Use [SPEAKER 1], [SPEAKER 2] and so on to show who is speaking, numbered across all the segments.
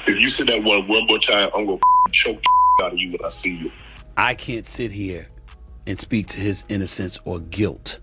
[SPEAKER 1] If you say that one more time, I'm going to choke out of you when I see you.
[SPEAKER 2] I can't sit here and speak to his innocence or guilt.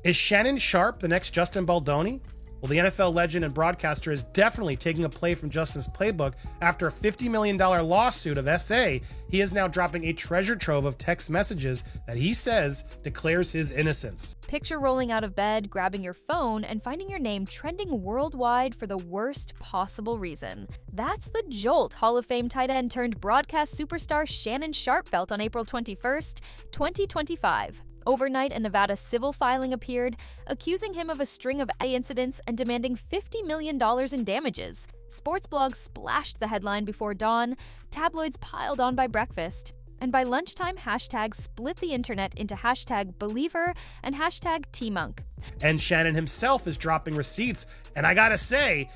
[SPEAKER 3] Is Shannon Sharpe the next Justin Baldoni? Well, the NFL legend and broadcaster is definitely taking a play from Justin's playbook. After a $50 million lawsuit of SA, he is now dropping a treasure trove of text messages that he says declares his innocence.
[SPEAKER 4] Picture rolling out of bed, grabbing your phone, and finding your name trending worldwide for the worst possible reason. That's the jolt Hall of Fame tight end turned broadcast superstar Shannon Sharpe felt on April 21st, 2025. Overnight, a Nevada civil filing appeared, accusing him of a string of incidents and demanding $50 million in damages. Sports blogs splashed the headline before dawn, tabloids piled on by breakfast, and by lunchtime, hashtags split the internet into hashtag Believer and hashtag TMonk.
[SPEAKER 3] And Shannon himself is dropping receipts, and I gotta say,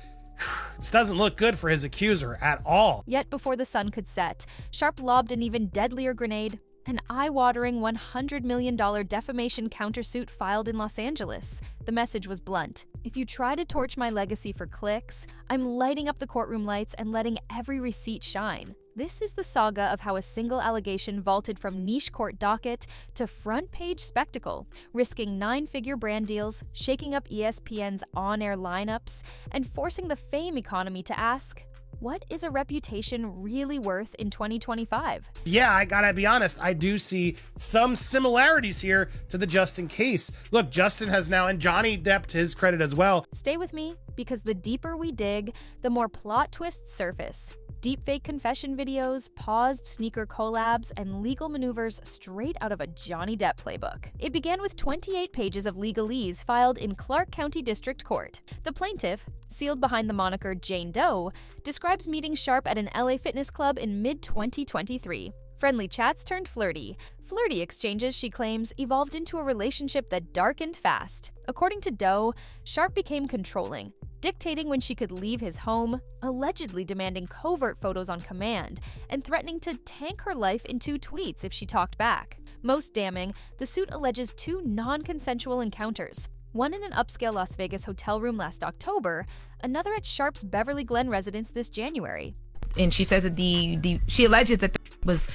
[SPEAKER 3] this doesn't look good for his accuser at all.
[SPEAKER 4] Yet before the sun could set, Sharpe lobbed an even deadlier grenade. An eye-watering $100 million defamation countersuit filed in Los Angeles. The message was blunt. If you try to torch my legacy for clicks, I'm lighting up the courtroom lights and letting every receipt shine. This is the saga of how a single allegation vaulted from niche court docket to front-page spectacle, risking 9-figure brand deals, shaking up ESPN's on-air lineups, and forcing the fame economy to ask, what is a reputation really worth in 2025?
[SPEAKER 3] Yeah, I gotta be honest, I do see some similarities here to the Justin case. Look, Justin has now, and Johnny Depp to his credit as well.
[SPEAKER 4] Stay with me, because the deeper we dig, the more plot twists surface. Deepfake confession videos, paused sneaker collabs, and legal maneuvers straight out of a Johnny Depp playbook. It began with 28 pages of legalese filed in Clark County District Court. The plaintiff, sealed behind the moniker Jane Doe, describes meeting Sharpe at an LA fitness club in mid-2023. Friendly chats turned flirty. Flirty exchanges, she claims, evolved into a relationship that darkened fast. According to Doe, Sharpe became controlling, dictating when she could leave his home, allegedly demanding covert photos on command, and threatening to tank her life in 2 tweets if she talked back. Most damning, the suit alleges 2 non-consensual encounters, one in an upscale Las Vegas hotel room last October, another at Sharpe's Beverly Glen residence this January.
[SPEAKER 5] And she says that she alleges that was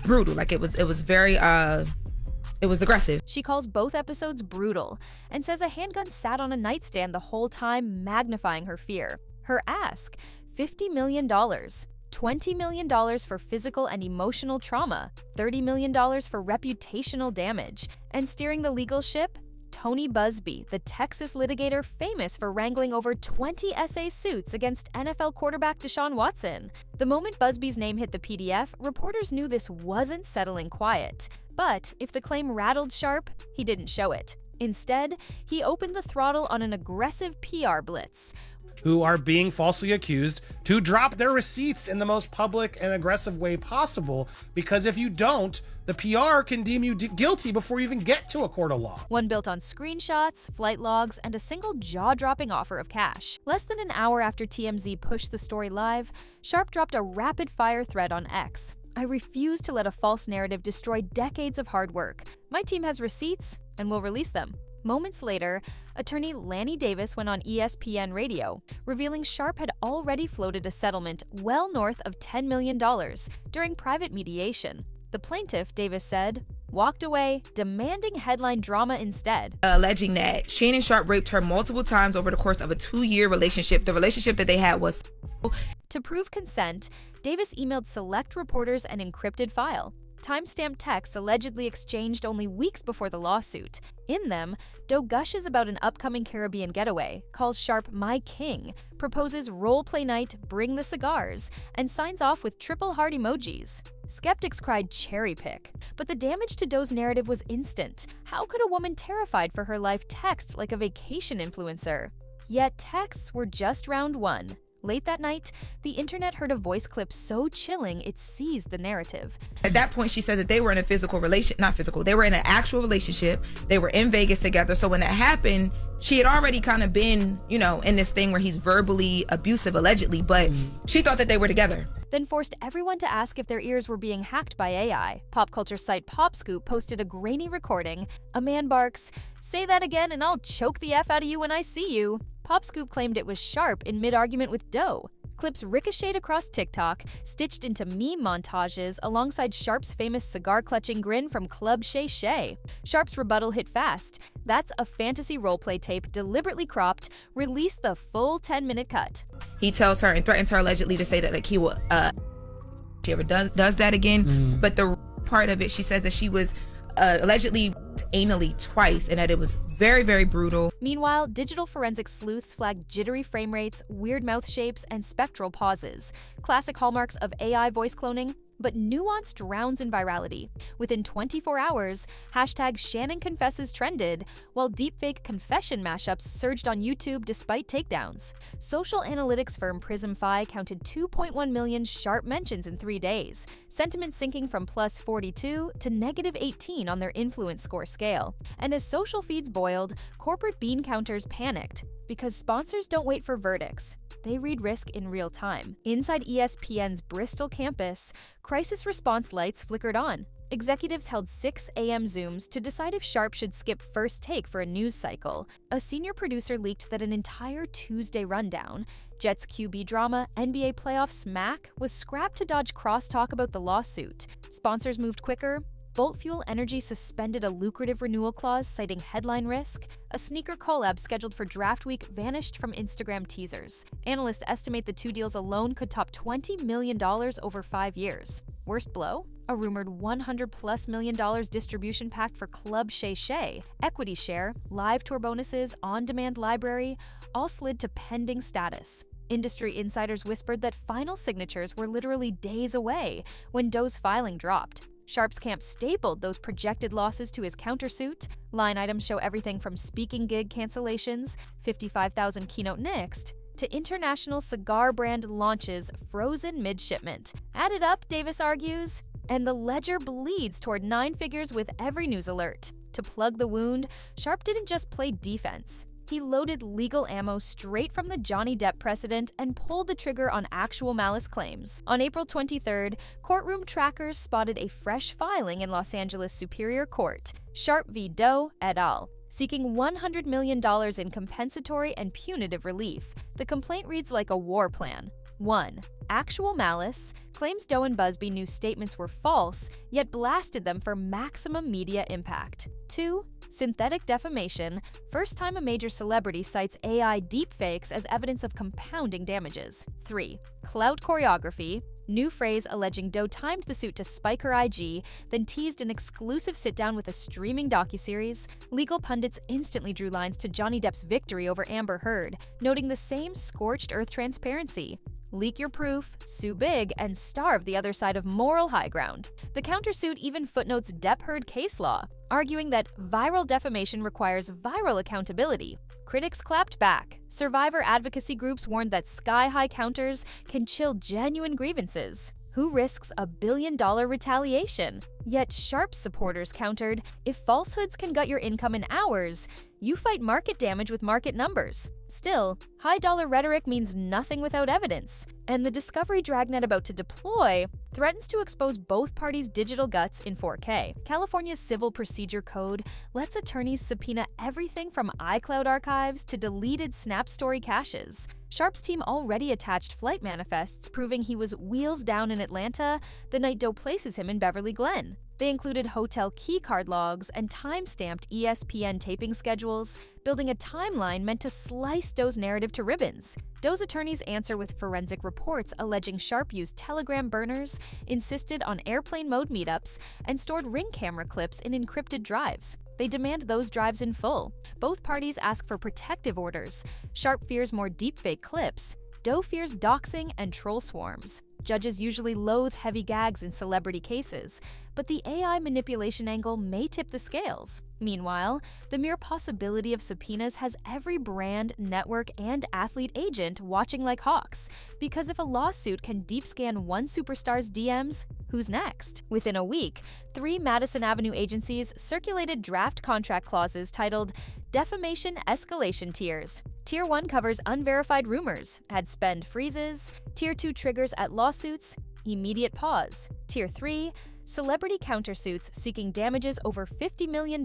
[SPEAKER 5] brutal, like it was very it was aggressive.
[SPEAKER 4] She calls both episodes brutal and says a handgun sat on a nightstand the whole time, magnifying her fear. Her ask, $50 million, $20 million for physical and emotional trauma, $30 million for reputational damage, and steering the legal ship, Tony Busby, the Texas litigator famous for wrangling over 20 SA suits against NFL quarterback Deshaun Watson. The moment Busby's name hit the PDF, reporters knew this wasn't settling quiet. But if the claim rattled Sharpe, he didn't show it. Instead, he opened the throttle on an aggressive PR blitz.
[SPEAKER 3] Who are being falsely accused to drop their receipts in the most public and aggressive way possible, because if you don't, the PR can deem you guilty before you even get to a court of law.
[SPEAKER 4] One built on screenshots, flight logs, and a single jaw-dropping offer of cash. Less than an hour after TMZ pushed the story live, Sharpe dropped a rapid-fire thread on X. I refuse to let a false narrative destroy decades of hard work. My team has receipts, and will release them. Moments later, attorney Lanny Davis went on ESPN radio, revealing Sharpe had already floated a settlement well north of $10 million during private mediation. The plaintiff, Davis said, walked away, demanding headline drama instead.
[SPEAKER 5] Alleging that Shannon Sharpe raped her multiple times over the course of a 2-year relationship. The relationship that they had was...
[SPEAKER 4] To prove consent, Davis emailed select reporters an encrypted file. Timestamped texts allegedly exchanged only weeks before the lawsuit. In them, Doe gushes about an upcoming Caribbean getaway, calls Sharpe my king, proposes role-play night, bring the cigars, and signs off with triple heart emojis. Skeptics cried cherry pick, but the damage to Doe's narrative was instant. How could a woman terrified for her life text like a vacation influencer? Yet texts were just round 1. Late that night, the internet heard a voice clip so chilling it seized the narrative.
[SPEAKER 5] At that point, she said that they were in a they were in an actual relationship. They were in Vegas together. So when that happened, she had already kind of been, in this thing where he's verbally abusive, allegedly, but she thought that they were together.
[SPEAKER 4] Then forced everyone to ask if their ears were being hacked by AI. Pop culture site PopScoop posted a grainy recording. A man barks, "Say that again and I'll choke the F out of you when I see you." PopScoop claimed it was Sharpe in mid-argument with Doe. clips ricocheted across TikTok, stitched into meme montages alongside Sharpe's famous cigar-clutching grin from Club Shay Shay. Sharpe's rebuttal hit fast. That's a fantasy roleplay tape deliberately cropped. Release the full 10-minute cut.
[SPEAKER 5] He tells her and threatens her allegedly to say that like he will, she ever does that again. But the part of it, she says that she was allegedly anally twice and that it was very, very brutal.
[SPEAKER 4] Meanwhile, digital forensic sleuths flag jittery frame rates, weird mouth shapes, and spectral pauses. Classic hallmarks of AI voice cloning, but nuance drowns in virality. Within 24 hours, hashtag Shannon Confesses trended, while deepfake confession mashups surged on YouTube despite takedowns. Social analytics firm PrismFi counted 2.1 million Sharpe mentions in 3 days, sentiment sinking from plus 42 to negative 18 on their influence score scale. And as social feeds boiled, corporate bean counters panicked, because sponsors don't wait for verdicts. They read risk in real time. Inside ESPN's Bristol campus, crisis response lights flickered on. Executives held 6 a.m. Zooms to decide if Sharpe should skip first take for a news cycle. A senior producer leaked that an entire Tuesday rundown, Jets QB drama, NBA playoff smack, was scrapped to dodge crosstalk about the lawsuit. Sponsors moved quicker. Bolt Fuel Energy suspended a lucrative renewal clause citing headline risk. A sneaker collab scheduled for draft week vanished from Instagram teasers. Analysts estimate the 2 deals alone could top $20 million over 5 years. Worst blow? A rumored $100+ million distribution pact for Club Shay Shay, equity share, live tour bonuses, on-demand library, all slid to pending status. Industry insiders whispered that final signatures were literally days away when Doe's filing dropped. Sharpe's camp stapled those projected losses to his countersuit. Line items show everything from speaking gig cancellations, 55,000 keynote nixed, to international cigar brand launches frozen mid-shipment. Add it up, Davis argues, and the ledger bleeds toward 9 figures with every news alert. To plug the wound, Sharpe didn't just play defense. He loaded legal ammo straight from the Johnny Depp precedent and pulled the trigger on actual malice claims. On April 23rd, courtroom trackers spotted a fresh filing in Los Angeles Superior Court, Sharpe v. Doe et al., seeking $100 million in compensatory and punitive relief. The complaint reads like a war plan. 1. Actual malice claims Doe and Busby knew statements were false, yet blasted them for maximum media impact. 2. Synthetic defamation, first time a major celebrity cites AI deepfakes as evidence of compounding damages. 3. Clout choreography, new phrase alleging Doe timed the suit to spike her IG, then teased an exclusive sit-down with a streaming docuseries. Legal pundits instantly drew lines to Johnny Depp's victory over Amber Heard, noting the same scorched earth transparency. Leak your proof, sue big, and starve the other side of moral high ground. The countersuit even footnotes Depp-Heard case law, arguing that viral defamation requires viral accountability. Critics clapped back. Survivor advocacy groups warned that sky-high counters can chill genuine grievances. Who risks a billion-dollar retaliation? Yet Sharpe supporters countered, if falsehoods can gut your income in hours, you fight market damage with market numbers. Still, high-dollar rhetoric means nothing without evidence, and the Discovery dragnet about to deploy threatens to expose both parties' digital guts in 4K. California's Civil Procedure Code lets attorneys subpoena everything from iCloud archives to deleted Snap Story caches. Sharpe's team already attached flight manifests proving he was wheels down in Atlanta the night Doe places him in Beverly Glen. They included hotel keycard logs and time-stamped ESPN taping schedules, building a timeline meant to slice Doe's narrative to ribbons. Doe's attorneys answer with forensic reports alleging Sharpe used Telegram burners, insisted on airplane mode meetups, and stored Ring camera clips in encrypted drives. They demand those drives in full. Both parties ask for protective orders. Sharpe fears more deepfake clips. Doe fears doxing and troll swarms. Judges usually loathe heavy gags in celebrity cases, but the AI manipulation angle may tip the scales. Meanwhile, the mere possibility of subpoenas has every brand, network, and athlete agent watching like hawks, because if a lawsuit can deep scan one superstar's DMs, who's next? Within a week, 3 Madison Avenue agencies circulated draft contract clauses titled Defamation Escalation Tiers. Tier 1 covers unverified rumors, ad spend freezes. Tier 2 triggers at lawsuits, immediate pause. Tier 3, celebrity countersuits seeking damages over $50 million,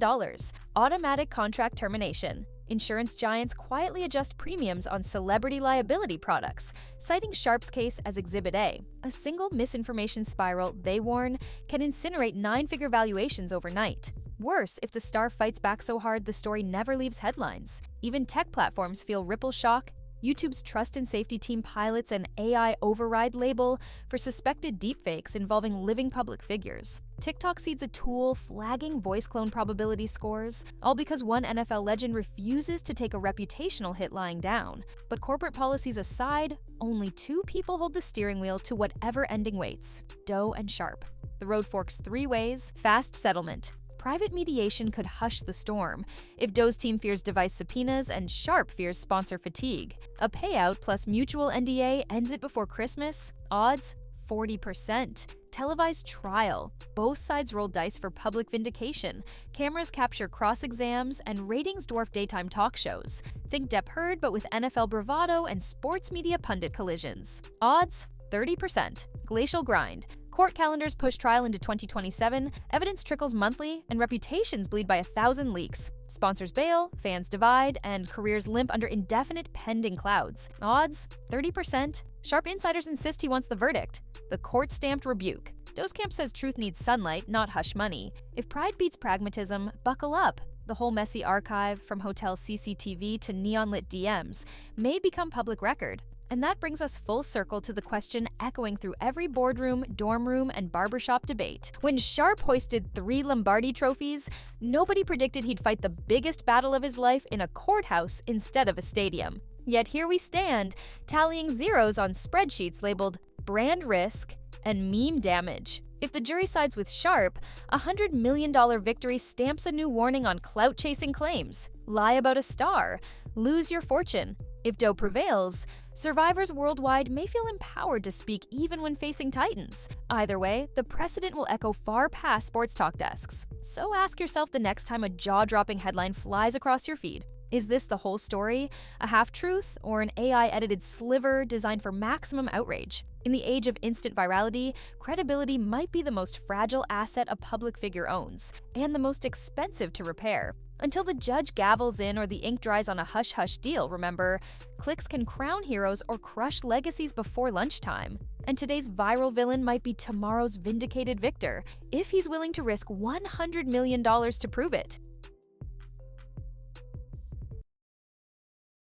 [SPEAKER 4] automatic contract termination. Insurance giants quietly adjust premiums on celebrity liability products, citing Sharpe's case as Exhibit A. A single misinformation spiral, they warn, can incinerate nine-figure valuations overnight. Worse, if the star fights back so hard the story never leaves headlines. Even tech platforms feel ripple shock. YouTube's Trust and Safety Team pilots an AI override label for suspected deepfakes involving living public figures. TikTok seeds a tool flagging voice clone probability scores, all because one NFL legend refuses to take a reputational hit lying down. But corporate policies aside, only two people hold the steering wheel to whatever ending waits: Doe and Sharpe. The road forks three ways: fast settlement. Private mediation could hush the storm if Doe's team fears device subpoenas and Sharpe fears sponsor fatigue. A payout plus mutual NDA ends it before Christmas. Odds 40%. Televised trial. Both sides roll dice for public vindication. Cameras capture cross-exams, and ratings dwarf daytime talk shows. Think Depp Heard, but with NFL bravado and sports media pundit collisions. Odds 30%. Glacial grind. Court calendars push trial into 2027, evidence trickles monthly, and reputations bleed by 1,000 leaks. Sponsors bail, fans divide, and careers limp under indefinite pending clouds. Odds 30%. Sharpe insiders insist he wants the verdict. The court-stamped rebuke. Doe's camp says truth needs sunlight, not hush money. If pride beats pragmatism, buckle up. The whole messy archive, from hotel CCTV to neon-lit DMs, may become public record. And that brings us full circle to the question echoing through every boardroom, dorm room, and barbershop debate. When Sharpe hoisted 3 Lombardi trophies, nobody predicted he'd fight the biggest battle of his life in a courthouse instead of a stadium. Yet here we stand, tallying zeros on spreadsheets labeled brand risk and meme damage. If the jury sides with Sharpe, a $100 million victory stamps a new warning on clout-chasing claims. Lie about a star. Lose your fortune. If Doe prevails, survivors worldwide may feel empowered to speak even when facing titans. Either way, the precedent will echo far past sports talk desks. So ask yourself the next time a jaw-dropping headline flies across your feed: is this the whole story, a half-truth, or an AI-edited sliver designed for maximum outrage? In the age of instant virality, credibility might be the most fragile asset a public figure owns, and the most expensive to repair. Until the judge gavels in or the ink dries on a hush-hush deal, remember, clicks can crown heroes or crush legacies before lunchtime. And today's viral villain might be tomorrow's vindicated victor, if he's willing to risk $100 million to prove it.